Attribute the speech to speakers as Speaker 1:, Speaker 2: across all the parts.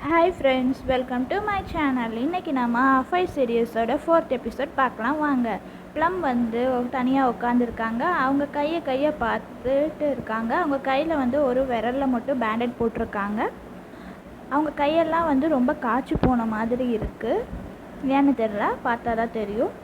Speaker 1: Hi friends, welcome to my channel. இன்றைக்கி நம்ம அஃபை சீரியஸோட 4th episode பார்க்கலாம் வாங்க. ப்ளம் வந்து தனியாக உட்காந்துருக்காங்க. அவங்க கையை பார்த்துட்டு இருக்காங்க. அவங்க கையில் வந்து ஒரு விரலில் மட்டும் பேண்டேட் போட்டிருக்காங்க. அவங்க கையெல்லாம் வந்து ரொம்ப காய்ச்சி போன மாதிரி இருக்குது. ஏன்னு தெரில, பார்த்தா தான் தெரியும்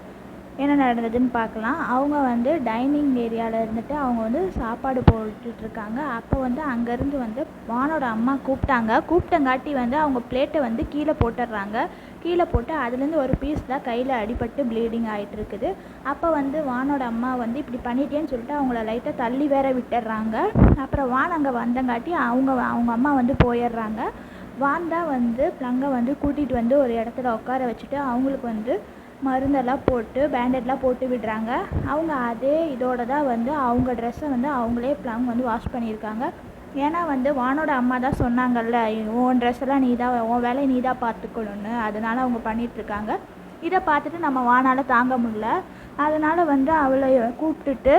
Speaker 1: என்ன நடந்ததுன்னு பார்க்கலாம். அவங்க வந்து டைனிங் ஏரியாவில் இருந்துட்டு அவங்க வந்து சாப்பாடு போட்டுட்ருக்காங்க. அப்போ வந்து அங்கேருந்து வந்து வானோட அம்மா கூப்பிட்டங்காட்டி வந்து அவங்க பிளேட்டை வந்து கீழே போட்டுடுறாங்க. கீழே போட்டு அதுலேருந்து ஒரு பீஸ் தான் கையில் அடிபட்டு ப்ளீடிங் ஆகிட்டு இருக்குது. அப்போ வந்து வானோட அம்மா வந்து இப்படி பண்ணிட்டேன்னு சொல்லிட்டு அவங்கள லைட்டாக தள்ளி வேற விட்டுடுறாங்க. அப்புறம் வான் அங்கே வந்தங்காட்டி அவங்க அம்மா வந்து போயிடுறாங்க. வான் தான் வந்து ப்ளங்கை வந்து கூட்டிகிட்டு வந்து ஒரு இடத்துல உட்கார வச்சுட்டு அவங்களுக்கு வந்து மருந்தெல்லாம் போட்டு பேண்டேட்லாம் போட்டு விடுறாங்க. அவங்க அதே இதோடு தான் வந்து அவங்க ட்ரெஸ்ஸை வந்து அவங்களே ப்ளம் வந்து வாஷ் பண்ணியிருக்காங்க. ஏன்னா வந்து வானோட அம்மா தான் சொன்னாங்கல்ல, உன் ட்ரெஸ்ஸெல்லாம் உன் வேலையை நீ தான் பார்த்துக்கணுன்னு. அதனால் அவங்க பண்ணிகிட்ருக்காங்க. இதை பார்த்துட்டு நம்ம வானால் தாங்க முடியல. அதனால் வந்து அவளை கூப்பிட்டுட்டு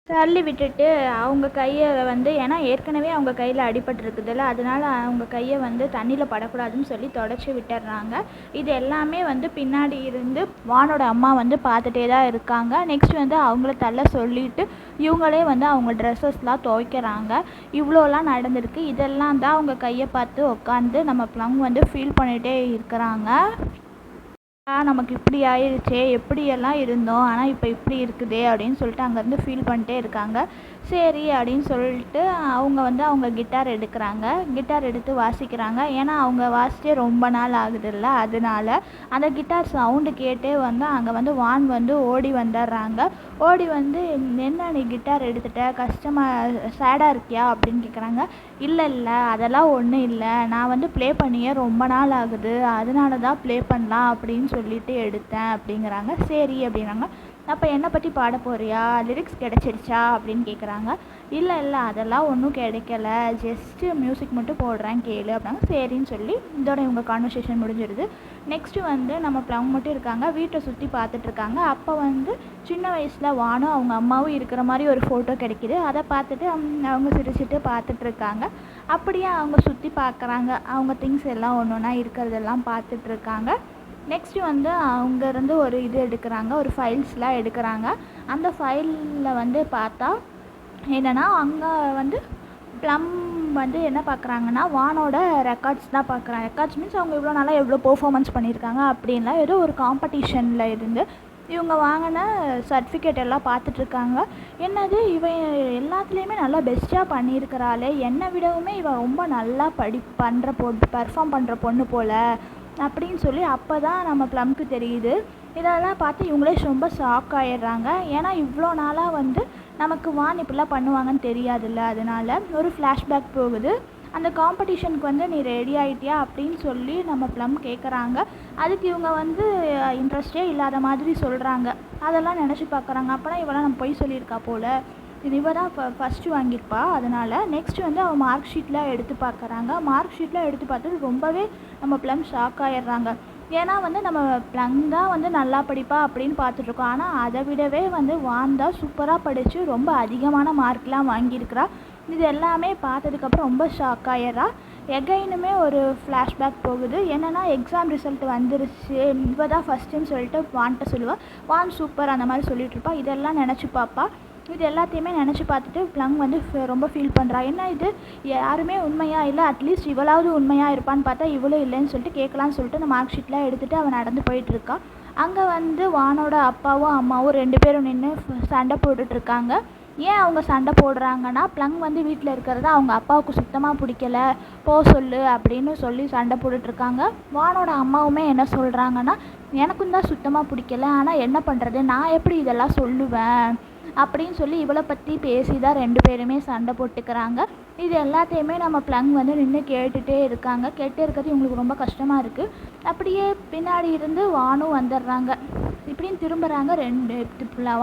Speaker 1: தள்ளி விட்டுட்டு அவங்க கையை வந்து, ஏன்னா ஏற்கனவே அவங்க கையில் அடிபட்டுருக்குதுல்ல, அதனால் அவங்க கையை வந்து தண்ணியில் படக்கூடாதுன்னு சொல்லி தொடச்சி விட்டுடுறாங்க. இது எல்லாமே வந்து பின்னாடி இருந்து வானோட அம்மா வந்து பார்த்துட்டே தான் இருக்காங்க. நெக்ஸ்ட் வந்து அவங்கள தள்ள சொல்லிவிட்டு இவங்களே வந்து அவங்க ட்ரெஸ்ஸஸ்லாம் துவைக்கிறாங்க. இவ்வளோலாம் நடந்திருக்கு. இதெல்லாம் தான் அவங்க கையை பார்த்து உட்காந்து நம்ம ப்ளம் வந்து ஃபீல் பண்ணிகிட்டே இருக்கிறாங்க. நமக்கு இப்படி ஆயிடுச்சே, எப்படியெல்லாம் இருந்தோம், ஆனால் இப்போ இப்படி இருக்குதே அப்படின்னு சொல்லிட்டு அங்கேருந்து ஃபீல் பண்ணிட்டே இருக்காங்க. சரி அப்படின்னு சொல்லிட்டு அவங்க வந்து அவங்க கிட்டார் எடுத்து வாசிக்கிறாங்க. ஏன்னா அவங்க வாசித்தே ரொம்ப நாள் ஆகுதுல்ல, அதனால அந்த கிட்டார் சவுண்டு கேட்டே வந்து அங்கே வந்து வான் வந்து ஓடி வந்துடுறாங்க. ஓடி வந்து, என்ன நீ கிட்டார் எடுத்துட்ட, கஷ்டமாக சேடாக இருக்கியா அப்படின்னு கேட்குறாங்க. இல்லை அதெல்லாம் ஒன்றும் இல்லை, நான் வந்து ப்ளே பண்ணியே ரொம்ப நாள் ஆகுது, அதனால தான் ப்ளே பண்ணலாம் அப்படின்னு சொல்லிட்டு எடுத்தேன் அப்படிங்கிறாங்க. சரி அப்படிங்கிறாங்க. அப்போ என்னை பற்றி பாட போறியா, லிரிக்ஸ் கிடச்சிருச்சா அப்படின்னு கேட்குறாங்க. இல்லை அதெல்லாம் ஒன்றும் கிடைக்கல, ஜஸ்ட்டு மியூசிக் மட்டும் போடுறேன் கேளு அப்படின்னா. சரின்னு சொல்லி இதோட இவங்க கான்வர்சேஷன் முடிஞ்சிடுது. நெக்ஸ்ட்டு வந்து நம்ம ப்ளம் மட்டும் இருக்காங்க, வீட்டை சுற்றி பார்த்துட்ருக்காங்க. அப்போ வந்து சின்ன வயசில் வானும் அவங்க அம்மாவும் இருக்கிற மாதிரி ஒரு ஃபோட்டோ கிடைக்கிது. அதை பார்த்துட்டு அவங்க சிரிச்சுட்டு பார்த்துட்ருக்காங்க. அப்படியே அவங்க சுற்றி பார்க்குறாங்க. அவங்க திங்ஸ் எல்லாம் ஒன்று ஒன்றா இருக்கிறதெல்லாம் பார்த்துட்ருக்காங்க. நெக்ஸ்ட்டு வந்து அங்கேருந்து ஒரு இது எடுக்கிறாங்க, ஒரு ஃபைல்ஸ்லாம் எடுக்கிறாங்க. அந்த ஃபைலில் வந்து பார்த்தா என்னென்னா, அங்கே வந்து ப்ளம் வந்து என்ன பார்க்குறாங்கன்னா வானோட ரெக்கார்ட்ஸ் தான் பார்க்குறாங்க. ரெக்கார்ட்ஸ் மீன்ஸ் அவங்க இவ்வளோ நாளாக எவ்வளோ பெர்ஃபார்மன்ஸ் பண்ணியிருக்காங்க அப்படின்லாம் ஏதோ ஒரு காம்படிஷனில் இருந்து இவங்க வாங்கின சர்டிஃபிகேட் எல்லாம் பார்த்துட்ருக்காங்க. என்னது இவன் எல்லாத்துலேயுமே நல்லா பெஸ்ட்டாக பண்ணியிருக்கிறாளே, என்னை விடவுமே இவன் ரொம்ப நல்லா பர்ஃபார்ம் பண்ணுற பொண்ணு போல் அப்படின்னு சொல்லி அப்போ தான் நம்ம ப்ளம்க்கு தெரியுது. இதெல்லாம் பார்த்து இவங்களே ரொம்ப ஷாக் ஆகிடுறாங்க. ஏன்னா இவ்வளோ நாளாக வந்து நமக்கு வான் இப்படிலாம் பண்ணுவாங்கன்னு தெரியாதுல்ல, அதனால் ஒரு ஃப்ளாஷ்பேக் போகுது. அந்த காம்படிஷனுக்கு வந்து நீ ரெடி ஆகிட்டியா அப்படின்னு சொல்லி நம்ம ப்ளம் கேட்குறாங்க. அதுக்கு இவங்க வந்து இன்ட்ரெஸ்டே இல்லாத மாதிரி சொல்கிறாங்க. அதெல்லாம் நினச்சி பார்க்குறாங்க. அப்போனா இவெல்லாம் நம்ம பொய் சொல்லியிருக்கா போல், இவ தான் ஃபஸ்ட்டு வாங்கியிருப்பா. அதனால் நெக்ஸ்ட்டு வந்து அவள் மார்க் ஷீட்லாம் எடுத்து பார்க்குறாங்க. மார்க் ஷீட்லாம் எடுத்து பார்த்துட்டு ரொம்பவே நம்ம ப்ளம் ஷாக் ஆகிடுறாங்க. ஏன்னா வந்து நம்ம ப்ளம் தான் வந்து நல்லா படிப்பா அப்படின்னு பார்த்துட்ருக்கோம். ஆனால் அதை விடவே வந்து வான் தான் சூப்பராக படித்து ரொம்ப அதிகமான மார்க்லாம் வாங்கியிருக்கிறா. இது எல்லாமே பார்த்ததுக்கப்புறம் ரொம்ப ஷாக் ஆகிடுறா. எகைனுமே ஒரு ஃப்ளாஷ்பேக் போகுது. என்னென்னா எக்ஸாம் ரிசல்ட் வந்துருச்சு, இவ தான் ஃபஸ்ட்டுன்னு சொல்லிட்டு வான்கிட்ட சொல்லுவாள். வான் சூப்பர் அந்த மாதிரி சொல்லிகிட்ருப்பா. இதெல்லாம் நினச்சி பார்ப்பா. இது எல்லாத்தையுமே நினச்சி பார்த்துட்டு ப்ளம் வந்து ரொம்ப ஃபீல் பண்ணுறா. என்ன இது யாருமே உண்மையாக இல்லை, அட்லீஸ்ட் இவளாவது உண்மையாக இருப்பான்னு பார்த்தா இவளும் இல்லைன்னு சொல்லிட்டு கேட்கலான்னு சொல்லிட்டு அந்த மார்க் ஷீட்லாம் எடுத்துகிட்டு அவன் நடந்து போயிட்டுருக்கா. அங்கே வந்து வானோட அப்பாவும் அம்மாவும் 2 பேரும் நின்று சண்டை போட்டுட்ருக்காங்க. ஏன் அவங்க சண்டை போடுறாங்கன்னா, ப்ளம் வந்து வீட்டில் இருக்கிறத அவங்க அப்பாவுக்கு சுத்தமாக பிடிக்கல, சொல்லு அப்படின்னு சொல்லி சண்டை போட்டுட்ருக்காங்க. வானோட அம்மாவுமே என்ன சொல்கிறாங்கன்னா, எனக்கும் தான் சுத்தமாக பிடிக்கல, ஆனால் என்ன பண்ணுறது, நான் எப்படி இதெல்லாம் சொல்லுவேன் அப்படின்னு சொல்லி இவளை பற்றி பேசி தான் 2 பேருமே சண்டை போட்டுக்கிறாங்க. இது எல்லாத்தையுமே நம்ம ப்ளம் வந்து நின்று கேட்டுகிட்டே இருக்காங்க. கேட்டே இருக்கிறது இவங்களுக்கு ரொம்ப கஷ்டமாக இருக்குது. அப்படியே பின்னாடி இருந்து வானும் வந்துடுறாங்க. இப்படின்னு திரும்புகிறாங்க.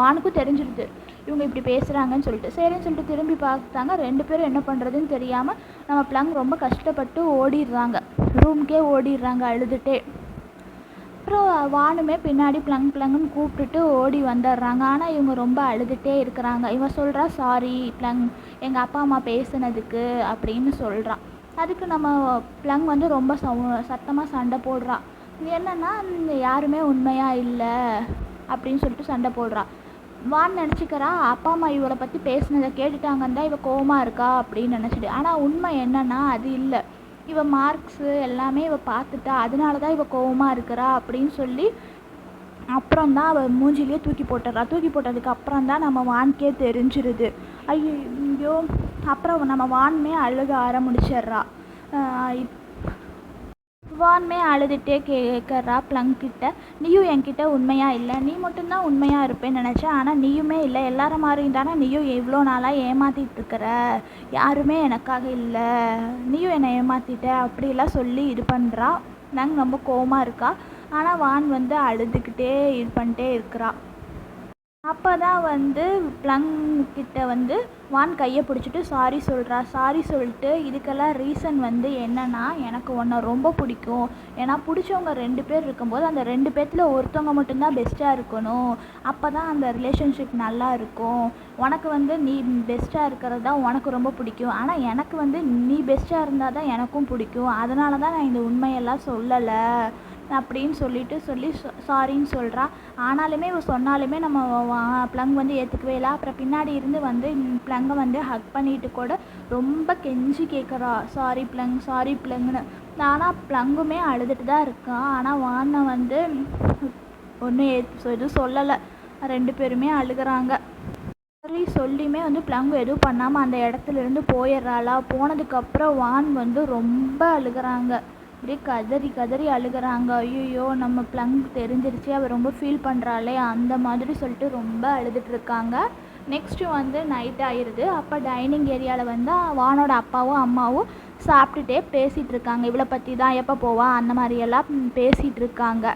Speaker 1: வானுக்கும் தெரிஞ்சிடுது இவங்க இப்படி பேசுகிறாங்கன்னு சொல்லிட்டு. சரின்னு சொல்லிட்டு திரும்பி பார்த்தாங்க. 2 பேரும் என்ன பண்ணுறதுன்னு தெரியாமல் நம்ம ப்ளம் ரொம்ப கஷ்டப்பட்டு ஓடிடுறாங்க. ரூம்க்கே ஓடிடுறாங்க அழுதுகிட்டே. அப்புறம் வானுமே பின்னாடி ப்ளங்குன்னு கூப்பிட்டுட்டு ஓடி வந்துடுறாங்க. ஆனால் இவங்க ரொம்ப அழுதுகிட்டே இருக்கிறாங்க. இவன் சொல்கிறா, சாரி ப்ளங், எங்கள் அப்பா அம்மா பேசுனதுக்கு அப்படின்னு சொல்கிறான். அதுக்கு நம்ம ப்ளங் வந்து ரொம்ப சத்தமாக சண்டை போடுறா. என்னன்னா யாருமே உண்மையாக இல்லை அப்படின்னு சொல்லிட்டு சண்டை போடுறா. வான் நினச்சிக்கிறா அப்பா அம்மா இவளை பற்றி பேசினதை கேட்டுட்டாங்கன்னு தான் இவள் கோவமாக இருக்கா அப்படின்னு நினச்சிட்டு. ஆனால் உண்மை என்னன்னா அது இல்லை. இவள் மார்க்ஸு எல்லாமே இவள் பார்த்துட்டா, அதனால தான் இவள் கோவமாக இருக்கிறா அப்படின்னு சொல்லி அப்புறம் தான் அவள் மூஞ்சிலேயே தூக்கி போட்டுடுறா. தூக்கி போட்டதுக்கு அப்புறம் தான் நம்ம வான்கே தெரிஞ்சிருது. ஐயோ, அப்புறம் நம்ம வான்மே அழுக ஆரம்பிச்சிட்றா. வான்மே அழுதுகிட்டே கேட்குறா ப்ளங்கிட்ட, நீயும் என்கிட்ட உண்மையாக இல்லை, நீ மட்டும்தான் உண்மையாக இருப்பேன்னு நினச்சேன், ஆனால் நீயுமே இல்லை, எல்லார மாதிரியும் தானே நீயும் இவ்வளோ நாளாக ஏமாற்றிட்டு இருக்கிற, யாருமே எனக்காக இல்லை, நீயும் என்னை ஏமாற்றிட்ட அப்படிலாம் சொல்லி இது பண்ணுறா. ப்ளங் ரொம்ப கோவமாக இருக்கா. ஆனால் வான் வந்து அழுதுகிட்டே இது பண்ணிட்டே இருக்கிறா. அப்போ தான் வந்து ப்ளங்கிட்ட வந்து வான் கையை பிடிச்சிட்டு சாரி சொல்கிறா. சாரி சொல்லிட்டு இதுக்கெல்லாம் ரீசன் வந்து என்னென்னா, எனக்கு உன்னை ரொம்ப பிடிக்கும், ஏன்னா பிடிச்சவங்க 2 பேர் இருக்கும்போது அந்த 2 பேர்த்தில் ஒருத்தவங்க மட்டும்தான் பெஸ்ட்டாக இருக்கணும், அப்போ தான் அந்த ரிலேஷன்ஷிப் நல்லா இருக்கும், உனக்கு வந்து நீ பெஸ்ட்டாக இருக்கிறது தான் உனக்கு ரொம்ப பிடிக்கும், ஆனால் எனக்கு வந்து நீ பெஸ்ட்டாக இருந்தால் தான் எனக்கும் பிடிக்கும், அதனால தான் நான் இந்த உண்மையெல்லாம் சொல்லலை அப்படின்னு சொல்லி சாரின்னு சொல்கிறா. ஆனாலுமே இவ சொன்னாலுமே நம்ம ப்ளங் வந்து ஏற்றுக்கவே இல்லை. அப்புறம் பின்னாடி இருந்து வந்து ப்ளங்கை வந்து ஹக் பண்ணிட்டு கூட ரொம்ப கெஞ்சி கேட்குறா, சாரி ப்ளங்னு. ஆனால் ப்ளங்குமே அழுதுட்டு தான் இருக்கான். ஆனால் வானை வந்து ஒன்றும் எதுவும் சொல்லலை. 2 பேருமே அழுகிறாங்க. சாரி சொல்லியுமே வந்து ப்ளங்கு எதுவும் பண்ணாமல் அந்த இடத்துலேருந்து போயிடுறாளா. போனதுக்கப்புறம் வான் வந்து ரொம்ப அழுகிறாங்க. அப்படியே கதறி அழுகிறாங்க. ஐயோ, நம்ம ப்ளங் தெரிஞ்சிருச்சு, அவள் ரொம்ப ஃபீல் பண்ணுறாளே அந்த மாதிரி சொல்லிட்டு ரொம்ப அழுதுட்ருக்காங்க. நெக்ஸ்ட்டு வந்து நைட் ஆயிடுது. அப்போ டைனிங் ஏரியாவில் வந்து வானோட அப்பாவும் அம்மாவும் சாப்பிட்டுட்டே பேசிகிட்டு இருக்காங்க. இவளை பற்றி தான், எப்போ போவா அந்த மாதிரியெல்லாம் பேசிகிட்டு இருக்காங்க.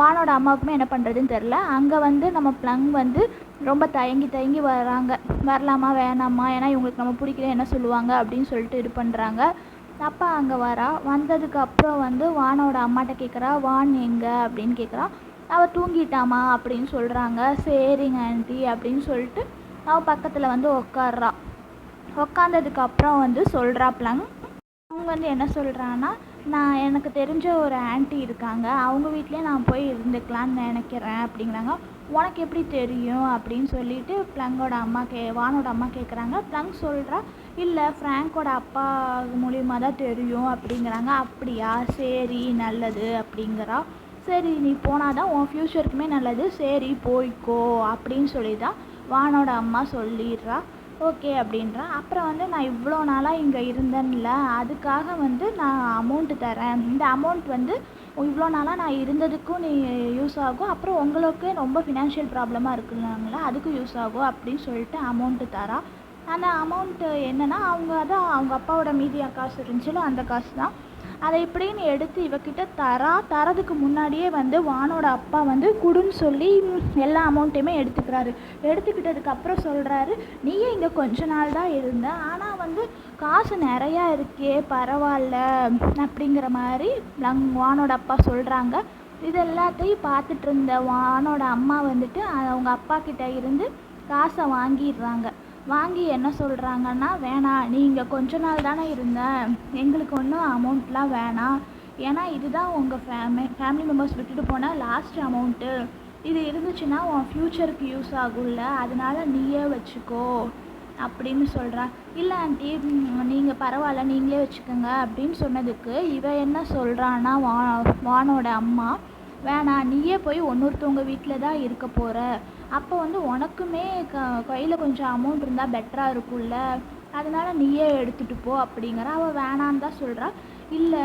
Speaker 1: வானோட அம்மாவுக்குமே என்ன பண்ணுறதுன்னு தெரில. அங்கே வந்து நம்ம ப்ளங் வந்து ரொம்ப தயங்கி வராங்க. வரலாமா வேணாமா, ஏன்னா இவங்களுக்கு நம்ம பிடிக்கல என்ன சொல்லுவாங்க அப்படின்னு சொல்லிட்டு இது பண்ணுறாங்க. அப்பா அங்கே வரா. வந்ததுக்கப்புறம் வந்து வானோட அம்மாட்ட கேட்குறா, வான் எங்கே அப்படின்னு கேட்குறா. அவள் தூங்கிட்டாமா அப்படின்னு சொல்கிறாங்க. சரிங்க ஆண்டி அப்படின்னு சொல்லிட்டு அவள் பக்கத்தில் வந்து உட்காடுறா. உட்காந்ததுக்கப்புறம் வந்து சொல்கிறா ப்ளங். அவங்க வந்து என்ன சொல்கிறான்னா, நான் எனக்கு தெரிஞ்ச ஒரு ஆண்டி இருக்காங்க, அவங்க வீட்லேயே நான் போய் இருந்துக்கலான்னு நினைக்கிறேன் அப்படிங்கிறாங்க. உனக்கு எப்படி தெரியும் அப்படின்னு சொல்லிட்டு வானோட அம்மா கேட்குறாங்க. ப்ளங் சொல்கிறா, இல்லை ஃப்ராங்கோட அப்பா மூலியமாக தான் தெரியும் அப்படிங்கிறாங்க. அப்படியா, சரி நல்லது அப்படிங்கிறா. சரி நீ போனால் தான் உன் ஃப்யூச்சருக்குமே நல்லது, சரி போய்க்கோ அப்படின்னு சொல்லி தான் வானோட அம்மா சொல்லிடுறா. ஓகே அப்படின்றா. அப்புறம் வந்து நான் இவ்வளோ நாளாக இங்கே இருந்தேன்ல, அதுக்காக வந்து நான் அமௌண்ட்டு தரேன், இந்த அமௌண்ட் வந்து இவ்வளோ நாளாக நான் இருந்ததுக்கும் நீ யூஸ் ஆகும், அப்புறம் உங்களுக்கு ரொம்ப ஃபினான்ஷியல் ப்ராப்ளமாக இருக்குங்களா அதுக்கும் யூஸ் ஆகும் அப்படின்னு சொல்லிட்டு அமௌண்ட்டு தரா. அந்த அமௌண்ட்டு என்னென்னா, அவங்க அப்பாவோட மீதி காசு இருந்துச்சுல அந்த காசு தான். அதை இப்படின்னு எடுத்து இவக்கிட்ட தரதுக்கு முன்னாடியே வந்து வானோட அப்பா வந்து குடுன்னு சொல்லி எல்லா அமௌண்ட்டையுமே எடுத்துக்கிட்டதுக்கப்புறம் சொல்கிறாரு, நீயே இங்கே கொஞ்ச நாள் தான் இருந்த, ஆனால் வந்து காசு நிறையா இருக்கே பரவாயில்ல அப்படிங்கிற மாதிரி வானோட அப்பா சொல்கிறாங்க. இது எல்லாத்தையும் பார்த்துட்டு இருந்த வானோட அம்மா வந்துட்டு அவங்க அப்பா கிட்ட இருந்து காசை வாங்கிடுறாங்க. வாங்கி என்ன சொல்கிறாங்கன்னா, வேணாம் நீங்கள் கொஞ்ச நாள் தானே இருந்த, எங்களுக்கு ஒன்றும் அமௌண்ட்லாம் வேணாம், ஏன்னா இதுதான் உங்கள் ஃபேமிலி மெம்பர்ஸ் விட்டுட்டு போனால் லாஸ்ட் அமௌண்ட்டு, இது இருந்துச்சுன்னா உன் ஃப்யூச்சருக்கு யூஸ் ஆகும்ல, அதனால நீயே வச்சுக்கோ அப்படின்னு சொல்கிறா. இல்லை ஆண்டி நீங்கள் பரவாயில்ல நீங்களே வச்சுக்கோங்க அப்படின்னு சொன்னதுக்கு இவ என்ன சொல்கிறான்னா, வானோட அம்மா, வேணாம் நீயே போய் இன்னொருத்தவங்க வீட்டில் தான் இருக்க போகிற, அப்போ வந்து உனக்குமே கையில் கொஞ்சம் அமௌண்ட் இருந்தால் பெட்டராக இருக்கும்ல, அதனால் நீயே எடுத்துகிட்டு போ அப்படிங்கிற. அவள் வேணான்னு தான் சொல்கிறா. இல்லை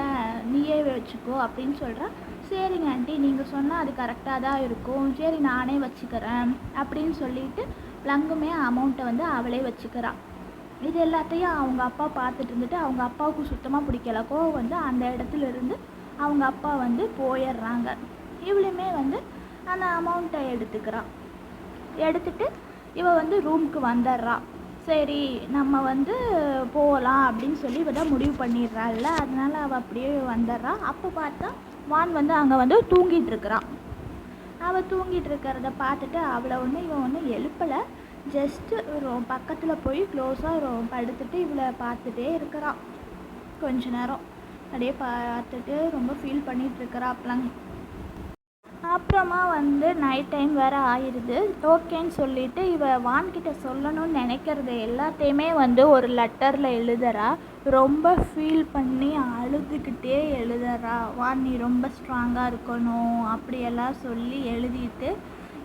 Speaker 1: நீயே வச்சுக்கோ அப்படின்னு சொல்கிறா. சரிங்க ஆண்டி நீங்கள் சொன்னால் அது கரெக்டாக தான் இருக்கும், சரி நானே வச்சுக்கிறேன் அப்படின்னு சொல்லிட்டு ப்ளங்குமே அமௌண்ட்டை வந்து அவளே வச்சுக்கிறா. இது எல்லாத்தையும் அவங்க அப்பா பார்த்துட்டு இருந்துட்டு அவங்க அப்பாவுக்கு சுத்தமாக பிடிக்கலக்கோ வந்து அந்த இடத்துல இருந்து அவங்க அப்பா வந்து போயிடுறாங்க. இவளுமே வந்து அந்த அமௌண்ட்டை எடுத்துட்டு இவ வந்து ரூமுக்கு வந்துடுறா. சரி நம்ம வந்து போகலாம் அப்படின்னு சொல்லி இவ தான் முடிவு பண்ணிடுறாள்ல, அதனால அவள் அப்படியே வந்துடுறா. அப்போ பார்த்தா வான் வந்து அங்கே வந்து தூங்கிட்டு இருக்கிறான். அவள் தூங்கிட்டு இருக்கிறத பார்த்துட்டு இவன் ஒன்று எழுப்பலை, ஜஸ்ட்டு பக்கத்தில் போய் க்ளோஸாக படுத்துட்டு இவளை பார்த்துட்டே இருக்கிறான். கொஞ்ச நேரம் அப்படியே பார்த்துட்டு ரொம்ப ஃபீல் பண்ணிகிட்ருக்கிறா ப்ளங். அப்புறமா வந்து நைட் டைம் வேறு ஆயிடுது. ஓகேன்னு சொல்லிவிட்டு வான்கிட்ட சொல்லணும்னு நினைக்கிறது எல்லாத்தையுமே வந்து ஒரு லெட்டரில் எழுதுறா. ரொம்ப ஃபீல் பண்ணி அழுதுகிட்டே எழுதுறா. வான் நீ ரொம்ப ஸ்ட்ராங்காக இருக்கணும் அப்படியெல்லாம் சொல்லி எழுதிட்டு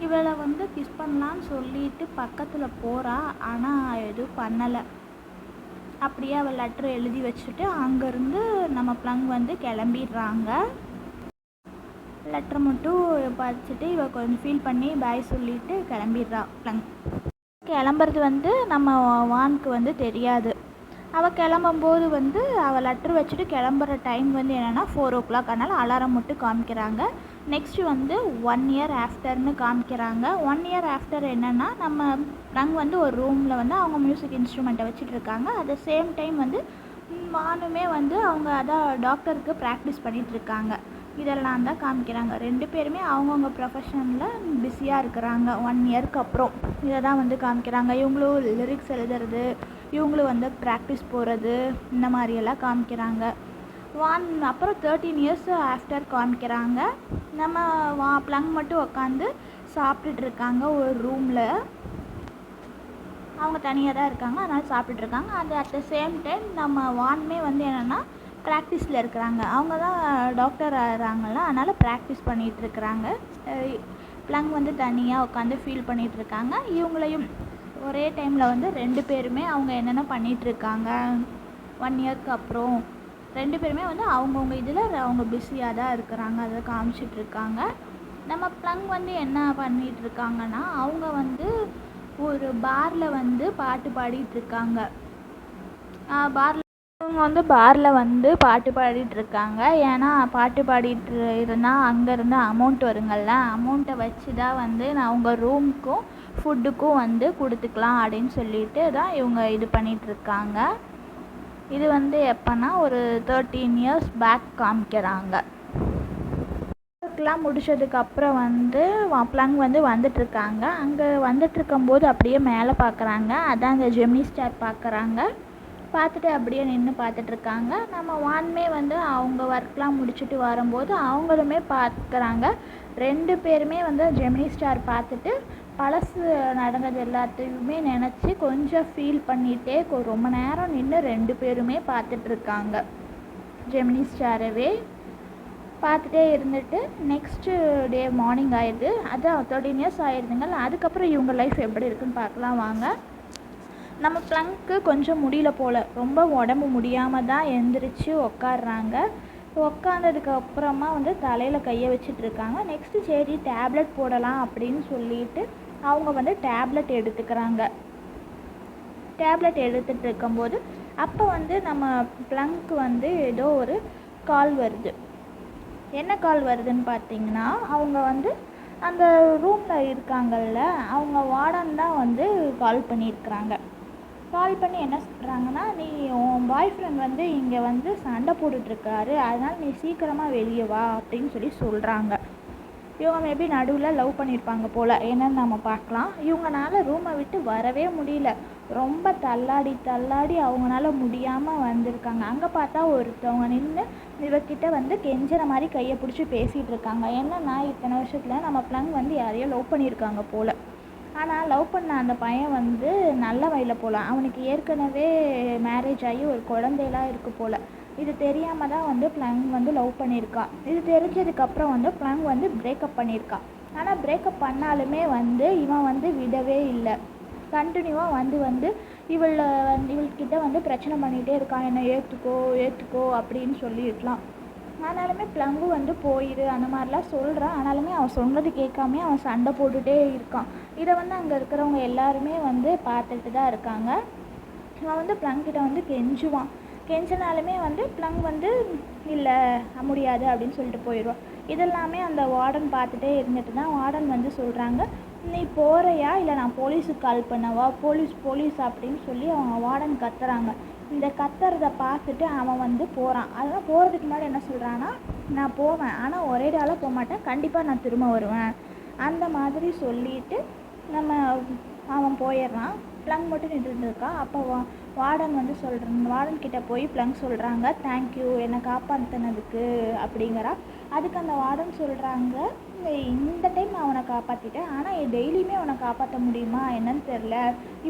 Speaker 1: இவளை வந்து கிஸ் பண்ணலான்னு சொல்லிட்டு பக்கத்தில் போகிறா. ஆனால் எதுவும் பண்ணலை. அப்படியே அவள் லெட்ரு எழுதி வச்சுட்டு அங்கேருந்து நம்ம ப்ளங் வந்து கிளம்பிடுறாங்க. லெட்ரு மட்டும் படிச்சுட்டு இவள் கொஞ்சம் ஃபீல் பண்ணி பாய் சொல்லிவிட்டு கிளம்பிடுறா ப்ளங். கிளம்புறது வந்து நம்ம வானுக்கு வந்து தெரியாது. அவள் கிளம்பும்போது வந்து அவள் லெட்ரு வச்சுட்டு கிளம்புற டைம் வந்து என்னென்னா 4 o'clock. அதனால் அலாரம் மட்டும் காமிக்கிறாங்க. நெக்ஸ்ட்டு வந்து 1 year ஆஃப்டர்னு காமிக்கிறாங்க. 1 year ஆஃப்டர் என்னென்னா நம்ம ப்ளங் வந்து ஒரு ரூமில் வந்து அவங்க மியூசிக் இன்ஸ்ட்ருமெண்ட்டை வச்சுட்ருக்காங்க. அட் த சேம் டைம் வந்து வானுமே வந்து அவங்க அதான் டாக்டருக்கு ப்ராக்டிஸ் பண்ணிகிட்ருக்காங்க. இதெல்லாம் தான் காமிக்கிறாங்க. 2 பேருமே அவங்கவுங்க ப்ரொஃபஷனில் பிஸியாக இருக்கிறாங்க 1 yearக்கு அப்புறம். இதை தான் வந்து காமிக்கிறாங்க. இவங்களும் லிரிக்ஸ் எழுதுறது, இவங்களும் வந்து ப்ராக்டிஸ் போகிறது, இந்த மாதிரியெல்லாம் காமிக்கிறாங்க. அப்புறம் 13 years ஆஃப்டர் காமிக்கிறாங்க. நம்ம ப்ளங் மட்டும் உட்காந்து சாப்பிட்டுட்ருக்காங்க ஒரு ரூமில். அவங்க தனியாக தான் இருக்காங்க, அதனால் சாப்பிட்டுட்ருக்காங்க. அது அட் த சேம் டைம் நம்ம வானுமே வந்து என்னென்னா ப்ராக்டிஸில் இருக்கிறாங்க. அவங்க தான் டாக்டர் ஆகிறாங்கள, அதனால் ப்ராக்டிஸ் பண்ணிகிட்ருக்குறாங்க. ப்ளங் வந்து தனியாக உட்காந்து ஃபீல் பண்ணிகிட்ருக்காங்க. இவங்களையும் ஒரே டைமில் வந்து 2 பேருமே அவங்க என்னென்ன பண்ணிகிட்ருக்காங்க 1 yearக்கு அப்புறம் 2 பேருமே வந்து அவங்கவுங்க இதில் அவங்க பிஸியாக தான் இருக்கிறாங்க. அதை காமிச்சிட்ருக்காங்க. நம்ம ப்ளங் வந்து என்ன பண்ணிகிட்ருக்காங்கன்னா அவங்க வந்து ஒரு பாரில் வந்து பாட்டு பாடிட்டுருக்காங்க. இவங்க வந்து பாரில் வந்து பாட்டு பாடிட்டுருக்காங்க. ஏன்னா பாட்டு பாடிட்டு இருந்தால் அங்கேருந்து அமௌண்ட் வருங்கள்ல, அமௌண்ட்டை வச்சு தான் வந்து நான் உங்கள் ரூமுக்கும் ஃபுட்டுக்கும் வந்து கொடுத்துக்கலாம் அப்படின்னு சொல்லிட்டு தான் இவங்க இது பண்ணிகிட்ருக்காங்க. இது வந்து எப்போனா ஒரு 13 years பேக் காமிக்கிறாங்க. ஒர்க்லாம் முடிச்சதுக்கப்புறம் வந்து ப்ளங் வந்து வந்துட்டுருக்காங்க. அங்கே வந்துட்டுருக்கும்போது அப்படியே மேலே பார்க்குறாங்க. அதான் அந்த ஜெமினி ஸ்டார் பார்க்குறாங்க. பார்த்துட்டு அப்படியே நின்று பார்த்துட்ருக்காங்க. நம்ம வானுமே வந்து அவங்க ஒர்க்லாம் முடிச்சுட்டு வரும்போது அவங்களுமே பார்க்குறாங்க. 2 பேருமே வந்து ஜெமினி ஸ்டார் பார்த்துட்டு பழசு நடந்தது எல்லாத்தையுமே நினச்சி கொஞ்சம் ஃபீல் பண்ணிகிட்டே ரொம்ப நேரம் நின்று 2 பேருமே பார்த்துட்ருக்காங்க. ஜெமினி ஸ்டாரவே பார்த்துட்டே இருந்துட்டு நெக்ஸ்ட்டு டே மார்னிங் ஆயிடுது. அதான் 13 years ஆயிடுதுங்கள. அதுக்கப்புறம் இவங்க லைஃப் எப்படி இருக்குன்னு பார்க்கலாம் வாங்க. நம்ம ப்ளங்க்கு கொஞ்சம் முடியல போல், ரொம்ப உடம்பு முடியாமல் தான் எழுந்திரிச்சு உக்காடுறாங்க. உக்காந்ததுக்கு அப்புறமா வந்து தலையில் கையை வச்சிட்ருக்காங்க. நெக்ஸ்ட்டு சரி டேப்லெட் போடலாம் அப்படின்னு சொல்லிட்டு அவங்க வந்து டேப்லெட் எடுத்துக்கிறாங்க. டேப்லெட் எடுத்துகிட்டு இருக்கும்போது அப்போ வந்து நம்ம ப்ளங்க்கு வந்து ஏதோ ஒரு கால் வருது. என்ன கால் வருதுன்னு பார்த்தீங்கன்னா அவங்க வந்து அந்த ரூமில் இருக்காங்கள்ல, அவங்க வார்டன் தான் வந்து கால் பண்ணியிருக்கிறாங்க. கால் பண்ணி என்ன சொல்கிறாங்கன்னா, நீ உன் பாய் ஃப்ரெண்ட் வந்து இங்கே வந்து சண்டை போட்டுட்ருக்காரு, அதனால் நீ சீக்கிரமாக வெளியே வா அப்படின்னு சொல்கிறாங்க. இவங்க மேபி நடுவில் லவ் பண்ணியிருப்பாங்க போல், என்னன்னு நம்ம பார்க்கலாம். இவங்கனால ரூமை விட்டு வரவே முடியல. ரொம்ப தள்ளாடி அவங்களால முடியாமல் வந்திருக்காங்க. அங்கே பார்த்தா ஒருத்தவங்க நின்று இவக்கிட்ட வந்து கெஞ்சிற மாதிரி கையை பிடிச்சி பேசிகிட்டு இருக்காங்க. என்னன்னா இத்தனை வருஷத்தில் நம்ம ப்ளங் வந்து யாரையோ லவ் பண்ணியிருக்காங்க போல். ஆனால் லவ் பண்ண அந்த பையன் வந்து நல்ல வயலில் போல், அவனுக்கு ஏற்கனவே மேரேஜ் ஆகி ஒரு குழந்தையெல்லாம் இருக்குது போல். இது தெரியாமல் தான் வந்து ப்ளங் வந்து லவ் பண்ணியிருக்கா. இது தெரிஞ்சதுக்கப்புறம் வந்து ப்ளங் வந்து பிரேக்கப் பண்ணியிருக்கா. ஆனால் பிரேக்கப் பண்ணாலுமே வந்து இவன் வந்து விடவே இல்லை. கண்டினியூவாக வந்து இவள்கிட்ட வந்து பிரச்சனை பண்ணிகிட்டே இருக்கான். என்னை ஏற்றுக்கோ அப்படின்னு சொல்லியிருக்கலாம். ஆனாலுமே ப்ளங்கு வந்து போயிடு அந்த மாதிரிலாம் சொல்கிறான். ஆனாலுமே அவன் சொன்னது கேட்காமே அவன் சண்டை போட்டுகிட்டே இருக்கான். இதை வந்து அங்கே இருக்கிறவங்க எல்லாருமே வந்து பார்த்துட்டு தான் இருக்காங்க. அவன் வந்து ப்ளங்கிட்ட வந்து கெஞ்சினாலுமே வந்து ப்ளங் வந்து இல்லை முடியாது அப்படின்னு சொல்லிட்டு போயிடுவான். இதெல்லாமே அந்த வார்டன் பார்த்துட்டே இருந்துட்டு தான் வார்டன் வந்து சொல்கிறாங்க, நீ போகிறையா இல்லை நான் போலீஸுக்கு கால் பண்ணவா, போலீஸ் அப்படின்னு சொல்லி அவங்க வார்டன் கத்துறாங்க. இந்த கத்துறதை பார்த்துட்டு அவன் வந்து போகிறான். அதெல்லாம் போகிறதுக்கு முன்னாடி என்ன சொல்கிறான்னா, நான் போவேன் ஆனால் ஒரே நாளாக போக மாட்டேன், கண்டிப்பாக நான் திரும்ப வருவேன் அந்த மாதிரி சொல்லிட்டு அவன் போயிடுறான். ப்ளங் மட்டும் நின்றுட்டு இருக்கா. அப்போ வார்டன் வந்து வார்டன் கிட்டே போய் ப்ளங் சொல்கிறாங்க, தேங்க்யூ என்னை காப்பாற்றினதுக்கு அப்படிங்கிறா. அதுக்கு அந்த வார்டன் சொல்கிறாங்க, இந்த டைம் நான் அவனை காப்பாற்றிட்டேன், ஆனால் டெய்லியுமே அவனை காப்பாற்ற முடியுமா என்னன்னு தெரில,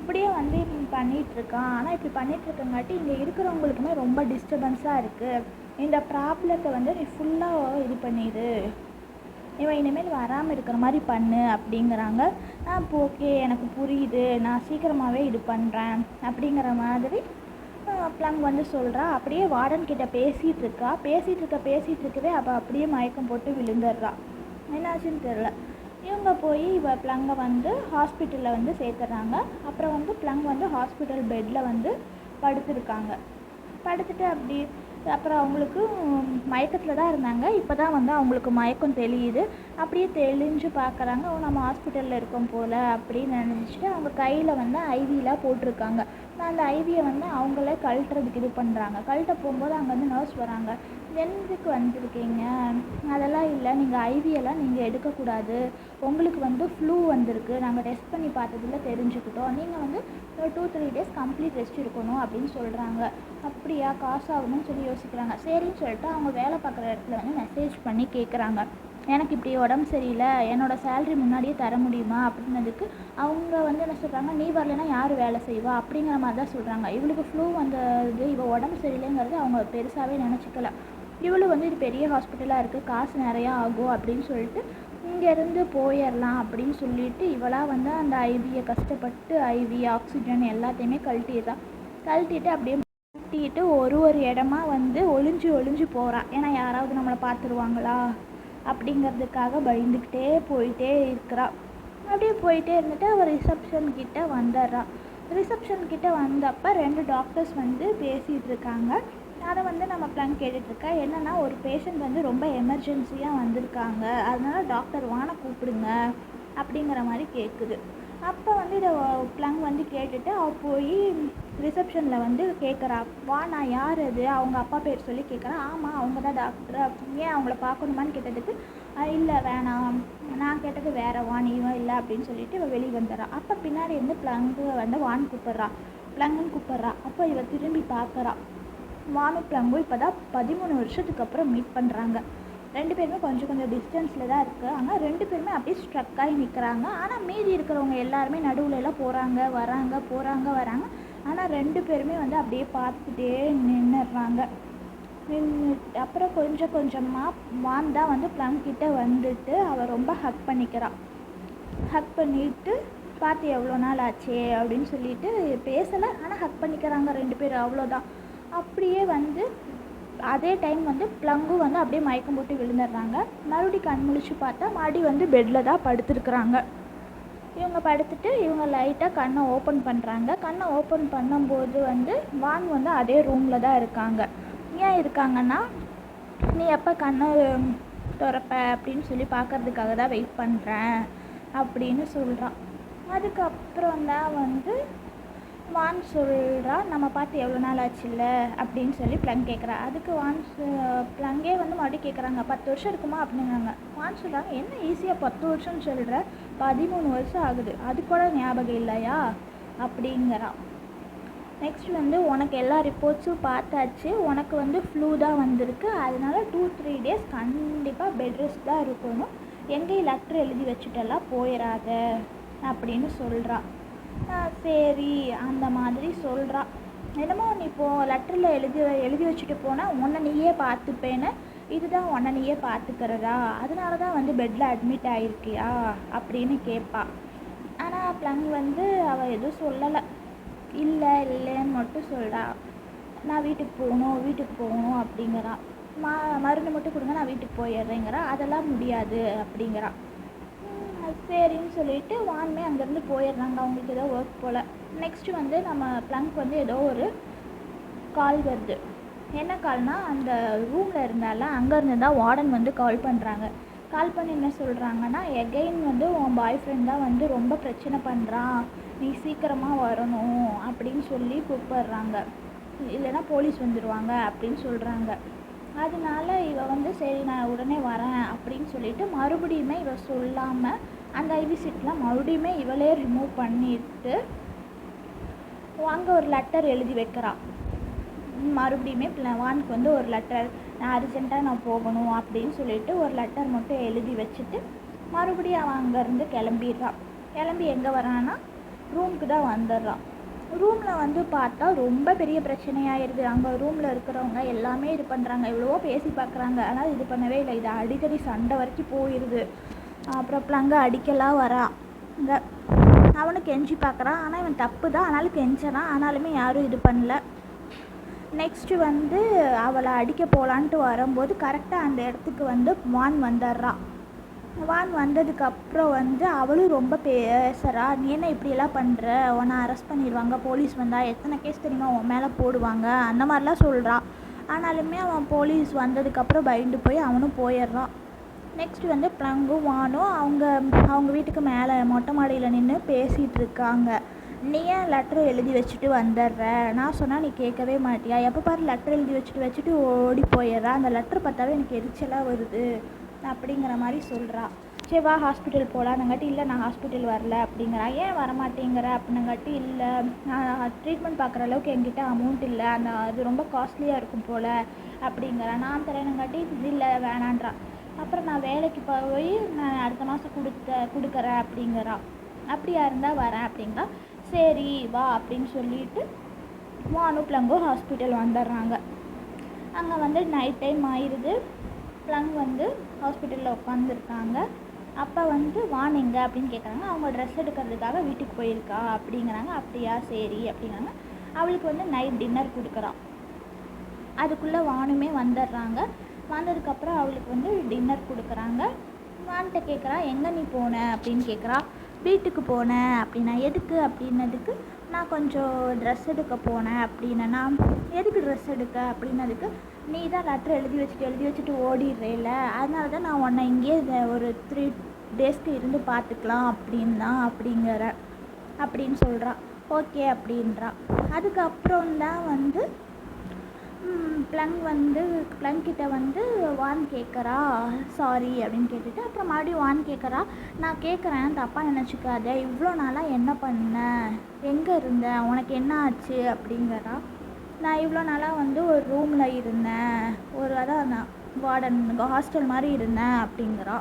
Speaker 1: இப்படியே வந்து பண்ணிகிட்ருக்கான், ஆனால் இப்படி பண்ணிகிட்ருக்கங்காட்டி இங்கே இருக்கிறவங்களுக்குமே ரொம்ப டிஸ்டர்பன்ஸாக இருக்குது, இந்த ப்ராப்ளத்தை வந்து நீ ஃபுல்லாக இது பண்ணிடு, இவன் இனிமேல் வராமல் இருக்கிற மாதிரி பண்ணு அப்படிங்கிறாங்க. இப்போ ஓகே எனக்கு புரியுது, நான் சீக்கிரமாகவே இது பண்ணுறேன் அப்படிங்கிற மாதிரி ப்ளங் வந்து சொல்கிறா. அப்படியே வார்டன் கிட்ட பேசிகிட்டு இருக்கவே அவள் அப்படியே மயக்கம் போட்டு விழுந்துடுறா. என்னாச்சுன்னு தெரில. இவங்க போய் ப்ளங்கை வந்து ஹாஸ்பிட்டலில் வந்து சேர்த்துறாங்க. அப்புறம் வந்து ப்ளங் வந்து ஹாஸ்பிட்டல் பெட்டில் வந்து படுத்துட்டு அப்படி அப்புறம் அவங்களுக்கு மயக்கத்தில் தான் இருந்தாங்க. இப்போ தான் வந்து அவங்களுக்கு மயக்கம் தெளியுது. அப்படியே தெளிஞ்சு பார்க்குறாங்க, நம்ம ஹாஸ்பிட்டலில் இருக்கோம் போல் அப்படின்னு நினச்சிட்டு அவங்க கையில் வந்து ஐவிலாம் போட்டிருக்காங்க. அந்த ஐவியை வந்து அவங்களே கழட்டுறதுக்கு இது பண்ணுறாங்க. கழட்ட போகும்போது அங்கே வந்து நர்ஸ் வராங்க, எதுக்கு வந்திருக்கீங்க, அதெல்லாம் இல்லை, நீங்கள் ஐவியெல்லாம் நீங்கள் எடுக்கக்கூடாது, உங்களுக்கு வந்து ஃப்ளூ வந்திருக்கு, நாங்கள் டெஸ்ட் பண்ணி பார்த்ததில் தெரிஞ்சுக்கிட்டோம், நீங்கள் வந்து 2-3 டேஸ் கம்ப்ளீட் ரெஸ்ட் இருக்கணும் அப்படின்னு சொல்கிறாங்க. அப்படியா, காசு ஆகணும்னு சொல்லி யோசிக்கிறாங்க. சரின்னு சொல்லிட்டு அவங்க வேலை பார்க்குற இடத்துல வந்து மெசேஜ் பண்ணி கேட்குறாங்க, எனக்கு இப்படி உடம்பு சரியில்லை, என்னோடய சேலரி முன்னாடியே தர முடியுமா அப்படின்னதுக்கு அவங்க வந்து என்ன சொல்கிறாங்க, நீ வரலைன்னா யார் வேலை செய்வா அப்படிங்கிற மாதிரி தான் சொல்கிறாங்க. இவளுக்கு ஃப்ளூ வந்தது, இவள் உடம்பு சரியில்லைங்கிறது அவங்க பெருசாகவே நினச்சிக்கல. இவளும் வந்து இது பெரிய ஹாஸ்பிட்டலாக இருக்குது, காசு நிறையா ஆகும் அப்படின்னு சொல்லிட்டு இங்கேருந்து போயிடலாம் அப்படின்னு சொல்லிட்டு இவளாக வந்து அந்த ஐவியை கஷ்டப்பட்டு ஐவி ஆக்சிஜன் எல்லாத்தையுமே கழட்டிட்டு அப்படியே கட்டிட்டு ஒரு இடமா வந்து ஒளிஞ்சு போகிறாள். ஏன்னா யாராவது நம்மளை பார்த்துருவாங்களா அப்படிங்கிறதுக்காக பயந்துக்கிட்டே போயிட்டே இருக்கிறா. அப்படியே போயிட்டே இருந்துட்டு அவள் ரிசப்ஷன் கிட்ட வந்தப்போ 2 டாக்டர்ஸ் வந்து பேசிகிட்டு இருக்காங்க. அதை வந்து நம்ம ப்ளங் கேட்டுட்ருக்கா. என்னென்னா, ஒரு பேஷண்ட் வந்து ரொம்ப எமர்ஜென்சியாக வந்திருக்காங்க, அதனால் டாக்டர் வானை கூப்பிடுங்க அப்படிங்கிற மாதிரி கேட்குது. அப்போ வந்து இதை ப்ளங் வந்து கேட்டுட்டு அவள் போய் ரிசப்ஷனில் வந்து கேட்குறா, வானா யார் அது, அவங்க அப்பா பேர் சொல்லி கேட்குறா. ஆமாம் அவங்க தான் டாக்டர், ஏன் அவங்கள பார்க்கணுமான்னு கேட்டதுக்கு இல்லை வேணாம், நான் கேட்டது வேற வான், இவன் இல்லை அப்படின்னு சொல்லிட்டு இவள் வெளியே வந்துடுறா. அப்போ பின்னாடி இருந்து ப்ளங்கு வந்து ப்ளங்குன்னு கூப்பிட்றா. அப்போ இவள் திரும்பி பார்க்குறா. வானும் ப்ளங்கும் இப்போ தான் 13 வருஷத்துக்கு அப்புறம் மீட் பண்ணுறாங்க. 2 பேருமே கொஞ்சம் டிஸ்டன்ஸில் தான் இருக்குது. ஆனால் 2 பேருமே அப்படியே ஸ்ட்ரக் ஆகி நிற்கிறாங்க. ஆனால் மீதி இருக்கிறவங்க எல்லாருமே நடுவில் எல்லாம் போகிறாங்க வராங்க. ஆனால் 2 பேருமே வந்து அப்படியே பார்த்துட்டே நின்றுடுறாங்க. அப்புறம் கொஞ்சமாக வான் தான் வந்து ப்ளங் கிட்ட வந்துட்டு அவள் ரொம்ப ஹக் பண்ணிட்டு பார்த்து எவ்வளோ நாள் ஆச்சே அப்படின்னு சொல்லிட்டு பேசலை, ஆனால் ஹக் பண்ணிக்கிறாங்க 2 பேர், அவ்வளோதான். அப்படியே வந்து அதே டைம் வந்து ப்ளங்கும் வந்து அப்படியே மயக்கம் போட்டு விழுந்துடுறாங்க. மறுபடியும் கண் முழிச்சு பார்த்தா மறுபடியும் வந்து பெட்டில் தான் படுத்துருக்குறாங்க. இவங்க படுத்துட்டு இவங்க லைட்டாக கண்ணை ஓப்பன் பண்ணும்போது வந்து வான் வந்து அதே ரூமில் தான் இருக்காங்க. ஏன் இருக்காங்கன்னா, நீ எப்போ கண்ணை திறப்ப அப்படின்னு சொல்லி பார்க்கறதுக்காக தான் வெயிட் பண்ணுறேன் அப்படின்னு சொல்கிறான். அதுக்கப்புறம் தான் வந்து வான் சொல்கிறா, நம்ம பார்த்து எவ்வளோ நாள் ஆச்சுல்ல அப்படின்னு சொல்லி ப்ளங் கேட்குறா. அதுக்கு ப்ளங்கே வந்து மறுபடியும் கேட்குறாங்க, 10 வருஷம் இருக்குமா அப்படிங்கிறாங்க. வான் சொல்கிறாங்க, என்ன ஈஸியாக 10 வருஷம்னு சொல்கிற, 13 வருஷம் ஆகுது, அது கூட ஞாபகம் இல்லையா அப்படிங்கிறான். நெக்ஸ்ட் வந்து உனக்கு எல்லா ரிப்போர்ட்ஸும் பார்த்தாச்சு, உனக்கு வந்து ஃப்ளூ தான் வந்திருக்கு, அதனால 2-3 டேஸ் கண்டிப்பாக பெட் ரெஸ்ட் தான் இருக்கணும், எங்கேயும் லெட்ரு எழுதி வச்சுட்டெல்லாம் போயிடாத அப்படின்னு சொல்கிறான். சரி அந்த மாதிரி சொல்கிறா. என்னமோ நீ இப்போது லெட்டரில் எழுதி வச்சுட்டு போனால் உன்னை நீயே பார்த்துப்பேன்னு, இதுதான் உன்னை நீயே பார்த்துக்கிறதா, அதனால தான் வந்து பெட்டில் அட்மிட் ஆகிருக்கியா அப்படின்னு கேட்பா. ஆனால் ப்ளங் வந்து அவள் எதுவும் சொல்லலை, இல்லைன்னு மட்டும் சொல்கிறா. நான் வீட்டுக்கு போகணும் அப்படிங்கிறா. மருந்து மட்டும் கொடுங்க, நான் வீட்டுக்கு போயிடுறேங்கிறா. அதெல்லாம் முடியாது அப்படிங்கிறா. சரின்னு சொல்லிட்டு வான்மே அங்கேருந்து போயிடுறாங்க, அவங்களுக்கு ஏதோ ஒர்க் போல். நெக்ஸ்ட்டு வந்து நம்ம ப்ளங்க் வந்து ஏதோ ஒரு கால் வருது. என்ன கால்னா, அந்த ரூமில் இருந்தால அங்கேருந்து தான் வார்டன் வந்து கால் பண்ணி என்ன சொல்கிறாங்கன்னா, எகெயின் வந்து உன் பாய் ஃப்ரெண்ட் தான் வந்து ரொம்ப பிரச்சனை பண்ணுறான், நீ சீக்கிரமாக வரணும் அப்படின்னு சொல்லி கூப்பிட்றாங்க, இல்லைன்னா போலீஸ் வந்துடுவாங்க அப்படின்னு சொல்கிறாங்க. அதனால இவள் வந்து சரி நான் உடனே வரேன் அப்படின்னு சொல்லிட்டு மறுபடியுமே இவள் சொல்லாமல் அந்த ஐவி சீட்லாம் மறுபடியுமே இவளே ரிமூவ் பண்ணிட்டு வாங்க ஒரு லெட்டர் எழுதி வைக்கிறா. மறுபடியுமே வானுக்கு வந்து ஒரு லெட்டர், நான் அர்ஜென்ட்டாக நான் போகணும் அப்படின்னு சொல்லிட்டு ஒரு லெட்டர் மட்டும் எழுதி வச்சுட்டு மறுபடியும் அவன் அங்கேருந்து கிளம்பிடுறான். கிளம்பி எங்கே வரான்னா ரூமுக்கு தான் வந்துடுறான். ரூமில் வந்து பார்த்தா ரொம்ப பெரிய பிரச்சனையாயிருது. அங்கே ரூமில் இருக்கிறவங்க எல்லாமே இது பண்ணுறாங்க, எவ்வளவோ பேசி பார்க்குறாங்க, ஆனால் இது பண்ணவே இல்லை. இது அடிக்கடி சண்டை வரைக்கும் போயிடுது. அப்புறம் ப்ளங்கை அடிக்கலாம் வரான். இங்கே அவனுக்கு கெஞ்சி பார்க்குறான், ஆனால் இவன் தப்பு தான் ஆனாலும் கெஞ்சறான், ஆனாலுமே யாரும் இது பண்ணல. நெக்ஸ்ட்டு வந்து அவளை அடிக்க போகலான்ட்டு வரும்போது கரெக்டாக அந்த இடத்துக்கு வந்து வான் வந்துடுறான். வான் வந்ததுக்கப்புறம் வந்து அவளும் ரொம்ப பேசுகிறா, நீ என்ன இப்படியெல்லாம் பண்ணுற, உன்னை அரெஸ்ட் பண்ணிடுவாங்க, போலீஸ் வந்தால் எத்தனை கேஸ் தெரியுமா உன் மேலே போடுவாங்க, அந்த மாதிரிலாம் சொல்கிறான். ஆனாலுமே அவன் போலீஸ் வந்ததுக்கப்புறம் பயந்து போய் அவனும் போயிடுறான். நெக்ஸ்ட் வந்து ப்ளங்கும் வானும் அவங்க வீட்டுக்கு மேலே மொட்டை மாடியில் நின்று பேசிகிட்டு இருக்காங்க. நீ ஏன் லெட்டர் எழுதி வச்சுட்டு வந்துடுற, நான் சொன்னால் நீ கேட்கவே மாட்டியா, எப்போ பாரு லெட்டர் எழுதி வச்சுட்டு ஓடி போயிடுறா, அந்த லெட்டர் பார்த்தாவே எனக்கு எரிச்சலாக வருது அப்படிங்கிற மாதிரி சொல்கிறா. சரி வா ஹாஸ்பிட்டல் போகலான்னுங்காட்டி இல்லை நான் ஹாஸ்பிட்டல் வரல அப்படிங்கிறா. ஏன் வரமாட்டேங்கிற அப்படின்னங்காட்டி இல்லை நான் ட்ரீட்மெண்ட் பார்க்குற அளவுக்கு என்கிட்ட அமௌண்ட் இல்லை, அது ரொம்ப காஸ்ட்லியாக இருக்கும் போல் அப்படிங்கிறா. நான் தரேனுங்காட்டி இல்லை வேணான்றா. அப்புறம் நான் வேலைக்கு போய் நான் அடுத்த மாதம் கொடுக்குறேன் அப்படிங்கிறா. அப்படியா இருந்தால் வரேன் அப்படிங்களா. சரி வா அப்படின்னு சொல்லிட்டு வானும் ப்ளங்கும் ஹாஸ்பிட்டல் வந்துடுறாங்க. அங்கே வந்து நைட் டைம் ஆயிடுது. ப்ளங் வந்து ஹாஸ்பிட்டலில் உட்காந்துருக்காங்க. அப்போ வந்து வான் எங்கே அப்படின்னு கேட்குறாங்க. அவங்க ட்ரெஸ் எடுக்கிறதுக்காக வீட்டுக்கு போயிருக்கா அப்படிங்கிறாங்க. அப்படியா சரி அப்படிங்கிறாங்க. அவளுக்கு வந்து நைட் டின்னர் கொடுக்குறான். அதுக்குள்ளே வானுமே வந்துடுறாங்க. வந்ததுக்கப்புறம் அவளுக்கு வந்து டின்னர் கொடுக்குறாங்க. வான்கிட்ட கேட்குறா, எங்கே நீ போன அப்படின்னு கேட்குறா. வீட்டுக்கு போனேன் அப்படின்னா. எதுக்கு அப்படின்னதுக்கு, நான் கொஞ்சம் ட்ரெஸ் எடுக்க போனேன் அப்படின்னா. எதுக்கு ட்ரெஸ் எடுக்க அப்படின்னதுக்கு, நீ தான் லெட்டர் எழுதி வச்சுட்டு ஓடிடுறேல, அதனால தான் நான் உன்னை இங்கேயே ஒரு 3 டேஸ்க்கு இருந்து பார்த்துக்கலாம் அப்படின்னு சொல்கிறா. ஓகே அப்படின்றா. அதுக்கப்புறம் தான் வந்து ப்ளங் கிட்ட வந்து வான் கேட்குறா சாரி அப்படின்னு கேட்டுட்டு, அப்புறம் மறுபடியும் வான் கேட்குறா, நான் கேட்குறேன் தப்பாக நினச்சிக்காத, இவ்வளோ நாளாக என்ன பண்ண, எங்கே இருந்த, உனக்கு என்ன ஆச்சு அப்படிங்கிறா. நான் இவ்வளோ நாளாக வந்து ஒரு ரூமில் இருந்தேன், அதான் நான் வார்டன் ஹாஸ்டல் மாதிரி இருந்தேன் அப்படிங்கிறா.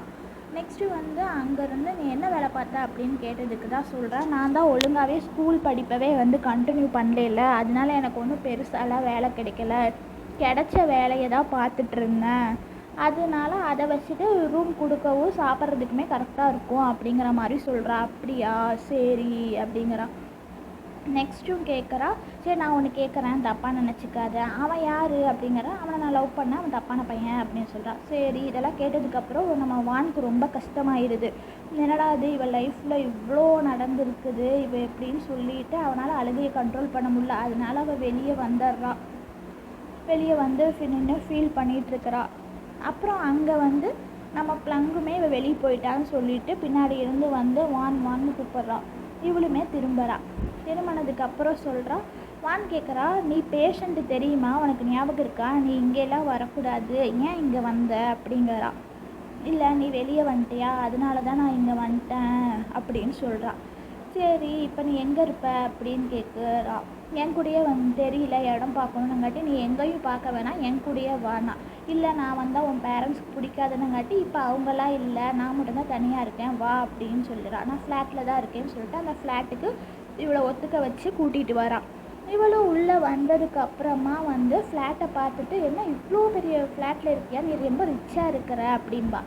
Speaker 1: நெக்ஸ்ட்டு வந்து அங்கேருந்து நீ என்ன வேலை பார்த்த அப்படின்னு கேட்டதுக்கு தான் சொல்கிறேன், நான் தான் ஒழுங்காகவே ஸ்கூல் படிப்பவே வந்து கண்டினியூ பண்ணல, அதனால எனக்கு ஒன்றும் பெருசாலாம் வேலை கிடைக்கல, கிடைச்ச வேலையை தான் பார்த்துட்ருந்தேன், அதனால அதை வச்சுட்டு ரூம் கொடுக்கவும் சாப்பிட்றதுக்குமே கரெக்டாக இருக்கும் அப்படிங்கிற மாதிரி சொல்கிறா. அப்படியா சரி அப்படிங்கிறா. நெக்ஸ்ட்டும் கேட்குறா, சரி நான் ஒன்று கேட்குறேன் தப்பாக நினச்சிக்காத, அவன் யார் அப்படிங்கிறா. அவனை நான் லவ் பண்ணேன், அவன் தப்பான பையன் அப்படின்னு சொல்கிறா. சரி இதெல்லாம் கேட்டதுக்கப்புறம் நம்ம வானுக்கு ரொம்ப கஷ்டமாயிடுது. என்னடா இது இவள் லைஃப்பில் இவ்வளோ நடந்துருக்குது இவ எப்படின்னு சொல்லிட்டு அவனால் அழுகையை கண்ட்ரோல் பண்ண முடியல. அதனால அவள் வெளியே வந்துடுறா. வெளியே வந்து நின்று ஃபீல் பண்ணிகிட்ருக்கிறா. அப்புறம் அங்கே வந்து நம்ம ப்ளங்குமே இவள் வெளியே போயிட்டான்னு சொல்லிட்டு பின்னாடி இருந்து வந்து வான்னு கூப்பிட்றா. இவளுமே திரும்பினதுக்கப்புறம் சொல்கிறா. வான் கேட்குறா, நீ பேஷண்ட்டு தெரியுமா, உனக்கு ஞாபகம் இருக்கா, நீ இங்கெல்லாம் வரக்கூடாது, ஏன் இங்கே வந்த அப்படிங்கிறா. இல்லை நீ வெளியே வந்துட்டியா, அதனால தான் நான் இங்கே வந்துட்டேன் அப்படின்னு சொல்கிறா. சரி இப்போ நீ எங்கே இருப்ப அப்படின்னு கேட்குறா. என் கூடயே தெரியல இடம் பார்க்கணுன்னாங்காட்டி நீ எங்கேயும் பார்க்க வேணாம், என் கூடயே வானா. இல்லை நான் வந்தால் உன் பேரண்ட்ஸ்க்கு பிடிக்காதுன்னங்காட்டி இப்போ அவங்களாம் இல்லை, நான் மட்டும்தான் தனியாக இருக்கேன் வா அப்படின்னு சொல்லிடுறா. நான் ஃப்ளாட்டில் தான் இருக்கேன்னு சொல்லிட்டு அந்த ஃப்ளாட்டுக்கு இவளை ஒத்துக்க வச்சு கூட்டிகிட்டு வரான். இவளும் உள்ளே வந்ததுக்கப்புறமா வந்து ஃப்ளாட்டை பார்த்துட்டு, என்ன இவ்வளோ பெரிய ஃப்ளாட்டில் இருக்கியா, நீ ரொம்ப ரிச்சாக இருக்கிற அப்படின்பா.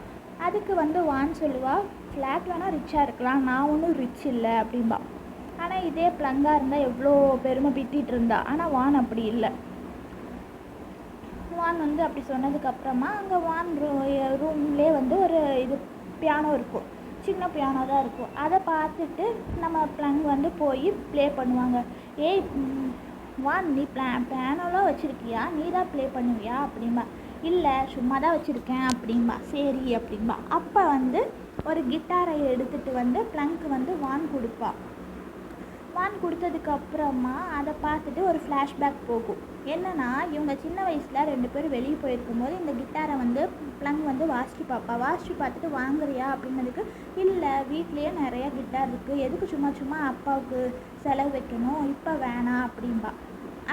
Speaker 1: அதுக்கு வந்து வான் சொல்லுவா, ஃப்ளாட் வேணால் ரிச்சாக இருக்கலாம், நான் ஒன்றும் ரிச் இல்லை அப்படின்பா. ஆனால் இதே ப்ளங்காக இருந்தால் எவ்வளோ பெருமை பித்திட்டு இருந்தா. ஆனால் வான் அப்படி இல்லை. வான் வந்து அப்படி சொன்னதுக்கப்புறமா அங்கே வான் ரூம்லேயே வந்து ஒரு பியானோ இருக்கும், சின்ன பியானோ தான் இருக்கும். அதை பார்த்துட்டு நம்ம ப்ளங் வந்து போய் ப்ளே பண்ணுவாங்க. ஏய் வான் நீ பியானோலாம் வச்சுருக்கியா, நீ தான் ப்ளே பண்ணுவியா அப்படின்பா. இல்லை சும்மா தான் வச்சுருக்கேன் அப்படின்பா. சரி அப்படின்பா. அப்போ வந்து ஒரு கிட்டாரை எடுத்துகிட்டு வந்து ப்ளங்க்கு வந்து வான் கொடுப்பா. வான் கொடுத்ததுக்கு அப்புறமா அதை பார்த்துட்டு ஒரு ஃப்ளாஷ்பேக் போகும். என்னன்னா, இவங்க சின்ன வயசில் 2 பேரும் வெளியே போயிருக்கும்போது இந்த கிட்டாரை வந்து ப்ளங் வந்து வாசித்து பார்த்துட்டு வாங்குறியா அப்படின்னதுக்கு, இல்லை வீட்லேயே நிறையா கிட்டார் இருக்குது, எதுக்கு சும்மா சும்மா அப்பாவுக்கு செலவு வைக்கணும், இப்போ வேணாம் அப்படின்பா.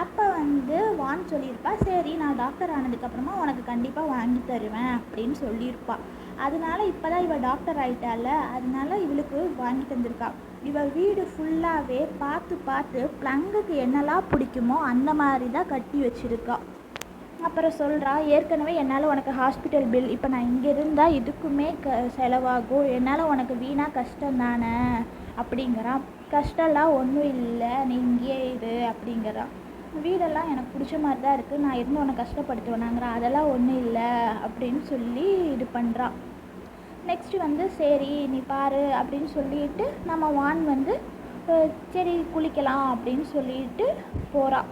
Speaker 1: அப்போ வந்து வான் சொல்லியிருப்பா, சரி நான் டாக்டர் ஆனதுக்கப்புறமா உனக்கு கண்டிப்பாக வாங்கி தருவேன் அப்படின்னு சொல்லியிருப்பா. அதனால இப்போ தான் இவள் டாக்டர் ஆகிட்டால, அதனால இவளுக்கு வாங்கி தந்திருக்கா. இவள் வீடு ஃபுல்லாகவே பார்த்து ப்ளங்குக்கு என்னெல்லாம் பிடிக்குமோ அந்த மாதிரி தான் கட்டி வச்சுருக்கா. அப்புறம் சொல்கிறா, ஏற்கனவே என்னால் உனக்கு ஹாஸ்பிட்டல் பில், இப்போ நான் இங்கே இருந்தால் இதுக்குமே செலவாகும், என்னால் உனக்கு வீணாக கஷ்டம் தானே அப்படிங்கிறான். கஷ்டம்லாம் ஒன்றும் இல்லை, நீ இங்கேயே இரு அப்படிங்கிறான். வீடெல்லாம் எனக்கு பிடிச்ச மாதிரி தான் இருக்குது, நான் இருந்து உன்னை கஷ்டப்படுத்துவேனாங்கிறான். அதெல்லாம் ஒன்றும் இல்லை அப்படின்னு சொல்லி இது பண்ணுறான். நெக்ஸ்ட்டு வந்து சரி நீ பாரு அப்படின்னு சொல்லிட்டு நம்ம வான் வந்து சரி குளிக்கலாம் அப்படின்னு சொல்லிட்டு போகிறான்.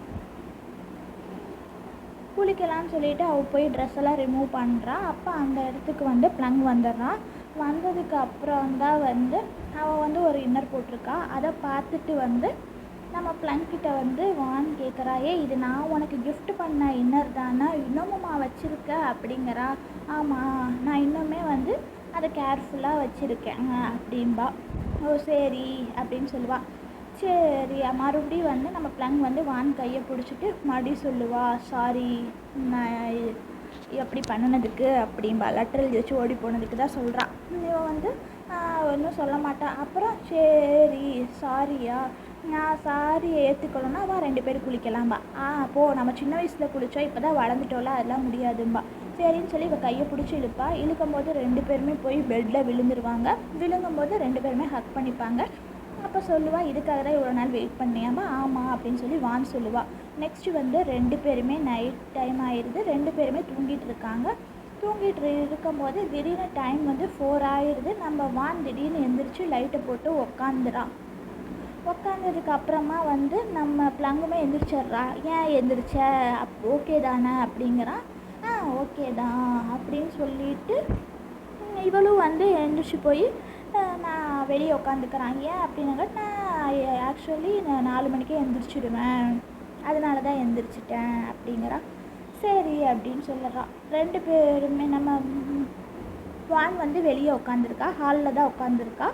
Speaker 1: குளிக்கலான்னு சொல்லிட்டு அவள் போய் ட்ரெஸ் எல்லாம் ரிமூவ் பண்ணுறான். அப்போ அந்த இடத்துக்கு வந்து ப்ளங் வந்துடுறான். வந்ததுக்கு அப்புறம் தான் வந்து அவள் வந்து ஒரு இன்னர் போட்டிருக்கா. அதை பார்த்துட்டு வந்து நம்ம ப்ளங்கிட்ட வந்து வான் கேட்குறா, இது நான் உனக்கு கிஃப்ட் பண்ண இன்னர் தானே, இன்னமுமா வச்சுருக்க அப்படிங்கிறா. ஆமாம், நான் இன்னுமே வந்து அதை கேர்ஃபுல்லாக வச்சுருக்கேன் அப்படின்பா. ஓ சரி அப்படின்னு சொல்லுவாள். சரி மறுபடியும் வந்து நம்ம ப்ளங் வந்து வான் கையை பிடிச்சிட்டு மறுபடியும் சொல்லுவா, சாரி நான் எப்படி பண்ணினதுக்கு அப்படின்பா. லெட்டர் எழுதி வச்சு ஓடி போனதுக்கு தான் சொல்கிறான். இவன் வந்து ஒன்றும் சொல்ல மாட்டான். அப்புறம் சரி சாரியா, நான் சாரியை ஏற்றுக்கணும்னா அவள் 2 பேரும் குளிக்கலாம்பா. அப்போது நம்ம சின்ன வயசில் குளித்தோம், இப்போ தான் வளர்ந்துட்டோம்ல, அதெல்லாம் முடியாதும்பா. சரின்னு சொல்லி இவள் கையை பிடிச்சி இழுக்கும்போது 2 பேருமே போய் பெட்டில் விழுந்துருவாங்க. விழுங்கும்போது 2 பேருமே ஹக் பண்ணிப்பாங்க. அப்போ சொல்லுவாள், இதுக்காக தான் இவ்வளோ நாள் வெயிட் பண்ணியாம்பா. ஆமாம் அப்படின்னு சொல்லி வான் சொல்லுவாள். நெக்ஸ்ட்டு வந்து 2 பேருமே நைட் டைம் ஆயிடுது. 2 பேருமே தூங்கிட்டு இருக்காங்க. தூங்கிட்டு இருக்கும்போது திடீர்னு டைம் வந்து 4 ஆயிடுது. நம்ம வான் திடீர்னு எந்திரிச்சு லைட்டை போட்டு உக்காந்துறான். உக்காந்ததுக்கு அப்புறமா வந்து நம்ம ப்ளங்குமே எந்திரிச்சிட்றா. ஏன் எந்திரிச்ச, ஓகே தானே அப்படிங்கிறான். ஓகே தான் அப்படின்னு சொல்லிட்டு இவளும் வந்து எந்திரிச்சு போய் நான் வெளியே உக்காந்துக்கிறான். ஏன் அப்படின்னாக்க, நான் ஆக்சுவலி நான் 4 மணிக்கே எந்திரிச்சிடுவேன், அதனால தான் எந்திரிச்சிட்டேன் அப்படிங்கிறான். சரி அப்படின்னு சொல்லிடுறான். 2 பேருமே நம்ம வான் வந்து வெளியே உட்காந்துருக்கா, ஹாலில் தான் உட்காந்துருக்கா.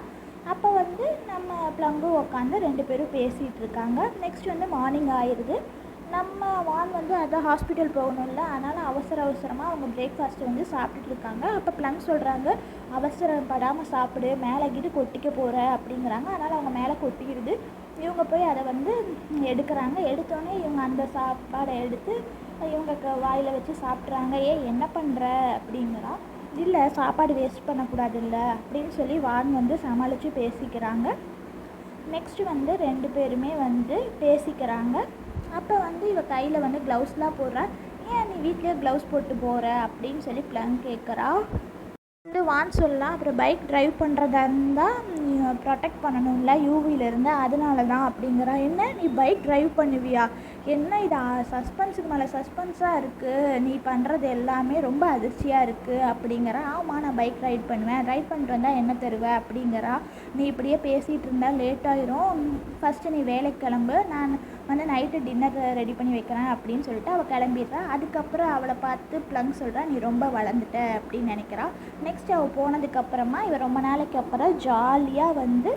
Speaker 1: அப்போ வந்து நம்ம ப்ளங்கும் உட்காந்து 2 பேரும் பேசிகிட்டு இருக்காங்க. நெக்ஸ்ட் வந்து மார்னிங் ஆயிடுது. நம்ம வான் வந்து அதான் ஹாஸ்பிட்டல் போகணும்ல, அதனால் அவசரமாக அவங்க பிரேக்ஃபாஸ்ட்டு வந்து சாப்பிட்டுட்டு இருக்காங்க. அப்போ ப்ளங் சொல்கிறாங்க, அவசரப்படாமல் சாப்பிடு, மேலே கீது கொட்டிக்க போகிற அப்படிங்கிறாங்க. அதனால் அவங்க மேலே கொட்டிடுது. இவங்க போய் அதை வந்து எடுக்கிறாங்க. எடுத்தோடனே இவங்க அந்த சாப்பாடை எடுத்து இவங்க வாயில் வச்சு சாப்பிட்றாங்க. என்ன பண்ணுற அப்படிங்கிறான். இல்லை சாப்பாடு வேஸ்ட் பண்ணக்கூடாது இல்லை அப்படின்னு சொல்லி வான் வந்து சமாளித்து பேசிக்கிறாங்க. நெக்ஸ்ட்டு வந்து 2 பேருமே வந்து பேசிக்கிறாங்க. அப்போ வந்து இவள் கையில் வந்து க்ளவுஸ்லாம் போடுறா. ஏன் நீ வீட்டிலே க்ளவுஸ் போட்டு போகிற அப்படின்னு சொல்லி ப்ளங் கேட்குறா. வந்து வான் சொல்லலாம், அப்புறம் பைக் ட்ரைவ் பண்ணுறதா இருந்தால் நீ ப்ரொடெக்ட் பண்ணணும்ல யூவிலேருந்து, அதனால தான் அப்படிங்கிறா. என்ன நீ பைக் ட்ரைவ் பண்ணுவியா, என்ன இது சஸ்பென்ஸுக்கு மேலே சஸ்பென்ஸாக இருக்குது, நீ பண்ணுறது எல்லாமே ரொம்ப அதிர்ச்சியாக இருக்குது அப்படிங்கிறா. ஆமாம் நான் பைக் ரைட் பண்ணுவேன், ரைட் பண்ணிட்டு வந்தால் என்ன தருவேன் அப்படிங்கிறா. நீ இப்படியே பேசிகிட்டு இருந்தால் லேட் ஆயிரும், ஃபஸ்ட்டு நீ வேலைக்கு கிளம்பு, நான் வந்து நைட்டு டின்னர் ரெடி பண்ணி வைக்கிறேன் அப்படின்னு சொல்லிட்டு அவள் கிளம்பிடுறா. அதுக்கப்புறம் அவளை பார்த்து ப்ளங் சொல்கிறா, நீ ரொம்ப வளர்ந்துட்ட அப்படின்னு நினைக்கிறா. நெக்ஸ்ட் அவள் போனதுக்கப்புறமா இவள் ரொம்ப நாளைக்கு அப்புறம் ஜாலியாக வந்து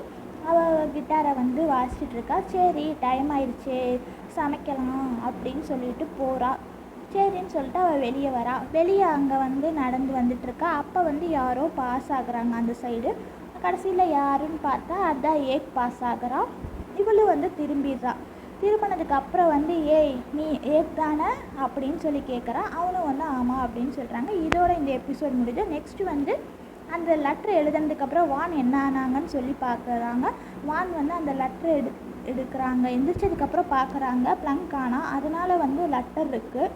Speaker 1: அவள் கிட்டாரை வந்து வாசிச்சிட்ருக்கா. சரி டைம் ஆயிடுச்சு சமைக்கலாம் அப்படின்னு சொல்லிட்டு போகிறா. சரின்னு சொல்லிட்டு அவள் வெளியே வரா. வெளியே அங்கே வந்து நடந்து வந்துட்டுருக்கா. அப்போ வந்து யாரோ பாஸ் ஆகுறாங்க அந்த சைடு. கடைசியில் யாருன்னு பார்த்தா அதான் ஏக் பாஸ் ஆகுறா. இவளும் வந்து திரும்பிடுறா. திரும்பினதுக்கப்புறம் வந்து ஏய் நீ ஏக் தானே அப்படின்னு சொல்லி கேட்குறா. அவனும் வந்து ஆமாம் அப்படின்னு சொல்கிறாங்க. இதோட இந்த எபிசோட் முடியுது. நெக்ஸ்ட்டு வந்து அந்த லெட்ரு எழுதுனதுக்கப்புறம் வான் என்ன ஆனாங்கன்னு சொல்லி பார்க்குறாங்க. வான் வந்து அந்த லெட்ரு எடுக்கிறாங்க. எந்திரிச்சதுக்கப்புறம் பார்க்குறாங்க ப்ளங் காணா. அதனால் வந்து லெட்டர் இருக்குது.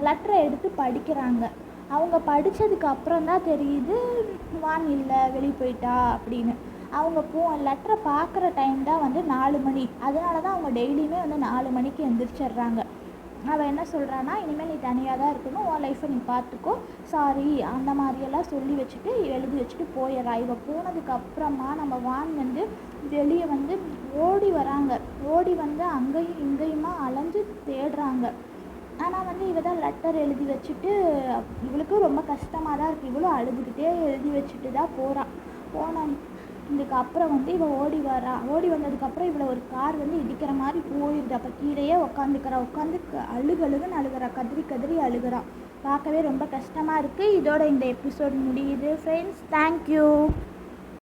Speaker 1: லெட்டரை எடுத்து படிக்கிறாங்க. அவங்க படித்ததுக்கு அப்புறம் தான் தெரியுது வான் இல்லை வெளியே போயிட்டா அப்படின்னு. அவங்க லெட்டரை பார்க்குற டைம் தான் வந்து 4 மணி. அதனால தான் அவங்க டெய்லியுமே வந்து 4 மணிக்கு எந்திரிச்சிட்றாங்க. அவள் என்ன சொல்கிறான்னா, இனிமேல் நீ தனியாக தான் இருக்கணும், உன் லைஃப்பை நீ பார்த்துக்கோ, சாரி அந்த மாதிரியெல்லாம் சொல்லி வச்சுட்டு எழுதி வச்சுட்டு போயிடுறா. இவள் போனதுக்கப்புறமா நம்ம வான் வந்து வெளியே வந்து ஓடி வராங்க. ஓடி வந்து அங்கேயும் இங்கேயுமா அலைஞ்சு தேடுறாங்க. ஆனால் வந்து இவ தான் லெட்டர் எழுதி வச்சுட்டு, இவளுக்கும் ரொம்ப கஷ்டமாக தான் இருக்குது. இவளும் அழுதுகிட்டே எழுதி வச்சுட்டு தான் போனதுக்கப்புறம் வந்து இவள் ஓடி வரா. ஓடி வந்ததுக்கப்புறம் இவளை ஒரு கார் வந்து இடிக்கிற மாதிரி போயிடுது. அப்போ கீழேயே உட்காந்து அழுகுன்னு அழுகிறா, கதறி கதறி அழுகிறா. பார்க்கவே ரொம்ப கஷ்டமாக இருக்குது. இதோட இந்த எபிசோட் முடியுது ஃப்ரெண்ட்ஸ். தேங்க்யூ.